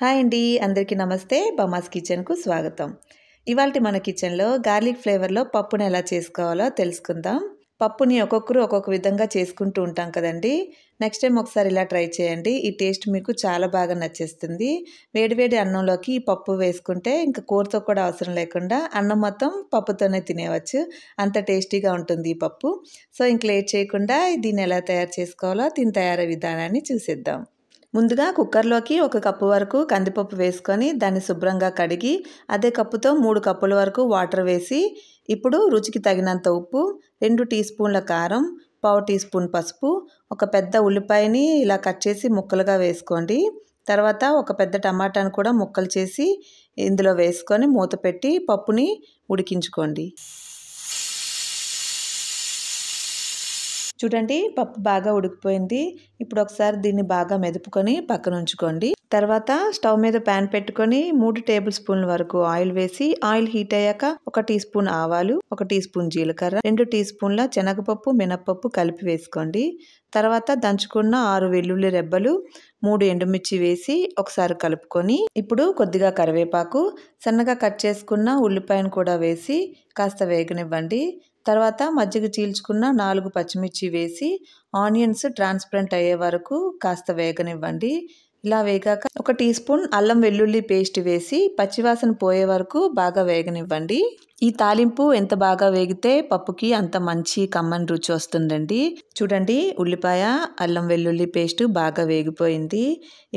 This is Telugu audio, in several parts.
హాయ్ అండి, అందరికీ నమస్తే. బమాస్ కిచెన్కు స్వాగతం. ఇవాల్టి మన కిచెన్లో గార్లిక్ ఫ్లేవర్లో పప్పుని ఎలా చేసుకోవాలో తెలుసుకుందాం. పప్పుని ఒక్కొక్కరు ఒక్కొక్క విధంగా చేసుకుంటూ ఉంటాం కదండి. నెక్స్ట్ టైం ఒకసారి ఇలా ట్రై చేయండి. ఈ టేస్ట్ మీకు చాలా బాగా నచ్చేస్తుంది. వేడివేడి అన్నంలోకి ఈ పప్పు వేసుకుంటే ఇంకా కూరతో కూడా అవసరం లేకుండా అన్నం మొత్తం పప్పుతోనే తినేవచ్చు. అంత టేస్టీగా ఉంటుంది ఈ పప్పు. సో ఇంక లేట్ చేయకుండా దీన్ని ఎలా తయారు చేసుకోవాలో దీని తయారీ విధానాన్ని చూసేద్దాం. ముందుగా కుక్కర్లోకి 1 కప్పు వరకు కందిపప్పు వేసుకొని దాన్ని శుభ్రంగా కడిగి అదే కప్పుతో 3 కప్పుల వరకు వాటర్ వేసి ఇప్పుడు రుచికి తగినంత ఉప్పు, 2 టీ స్పూన్ల కారం, పావు టీ స్పూన్ పసుపు, ఒక పెద్ద ఉల్లిపాయని ఇలా కట్ చేసి ముక్కలుగా వేసుకోండి. తర్వాత ఒక పెద్ద టమాటాను కూడా ముక్కలు చేసి ఇందులో వేసుకొని మూత పెట్టి పప్పుని ఉడికించుకోండి. చూడండి, పప్పు బాగా ఉడికిపోయింది. ఇప్పుడు ఒకసారి దీన్ని బాగా మెదుపుకొని పక్కన ఉంచుకోండి. తర్వాత స్టవ్ మీద ప్యాన్ పెట్టుకొని 3 టేబుల్ స్పూన్ల వరకు ఆయిల్ వేసి ఆయిల్ హీట్ అయ్యాక 1 టీ స్పూన్ ఆవాలు, 1 టీ స్పూన్ జీలకర్ర, 2 టీ స్పూన్ల శనగపప్పు, మినపప్పు కలిపి వేసుకోండి. తర్వాత దంచుకున్న 6 వెల్లుల్లి రెబ్బలు, 3 ఎండుమిర్చి వేసి ఒకసారి కలుపుకొని ఇప్పుడు కొద్దిగా కరివేపాకు, సన్నగా కట్ చేసుకున్న ఉల్లిపాయను కూడా వేసి కాస్త వేగనివ్వండి. తర్వాత మజ్జిగ చీల్చుకున్న 4 పచ్చిమిర్చి వేసి ఆనియన్స్ ట్రాన్స్పరెంట్ అయ్యే వరకు కాస్త వేగనివ్వండి. ఇలా వేగాక 1 టీ స్పూన్ అల్లం వెల్లుల్లి పేస్ట్ వేసి పచ్చివాసన పోయే వరకు బాగా వేగనివ్వండి. ఈ తాలింపు ఎంత బాగా వేగితే పప్పుకి అంత మంచి కమ్మని రుచి వస్తుందండి. చూడండి, ఉల్లిపాయ అల్లం వెల్లుల్లి పేస్ట్ బాగా వేగిపోయింది.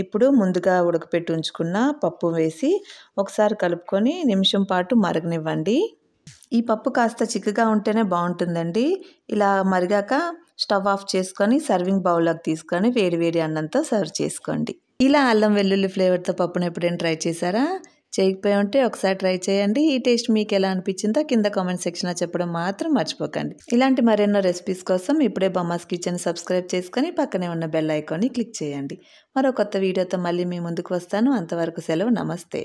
ఇప్పుడు ముందుగా ఉడకపెట్టి ఉంచుకున్న పప్పు వేసి ఒకసారి కలుపుకొని నిమిషం పాటు మరగనివ్వండి. ఈ పప్పు కాస్త చిక్కగా ఉంటేనే బాగుంటుందండి. ఇలా మరిగాక స్టవ్ ఆఫ్ చేసుకొని సర్వింగ్ బౌల్లోకి తీసుకొని వేడి అన్నంతో సర్వ్ చేసుకోండి. ఇలా అల్లం వెల్లుల్లి ఫ్లేవర్తో పప్పును ఎప్పుడైనా ట్రై చేశారా? చేయకపోయి ఉంటే ఒకసారి ట్రై చేయండి. ఈ టేస్ట్ మీకు ఎలా అనిపించిందో కింద కామెంట్ సెక్షన్లో చెప్పడం మాత్రం మర్చిపోకండి. ఇలాంటి మరెన్నో రెసిపీస్ కోసం ఇప్పుడే బమాస్ కిచెన్ సబ్స్క్రైబ్ చేసుకొని పక్కనే ఉన్న బెల్ ఐకాన్ని క్లిక్ చేయండి. మరో కొత్త వీడియోతో మళ్ళీ మీ ముందుకు వస్తాను. అంతవరకు సెలవు. నమస్తే.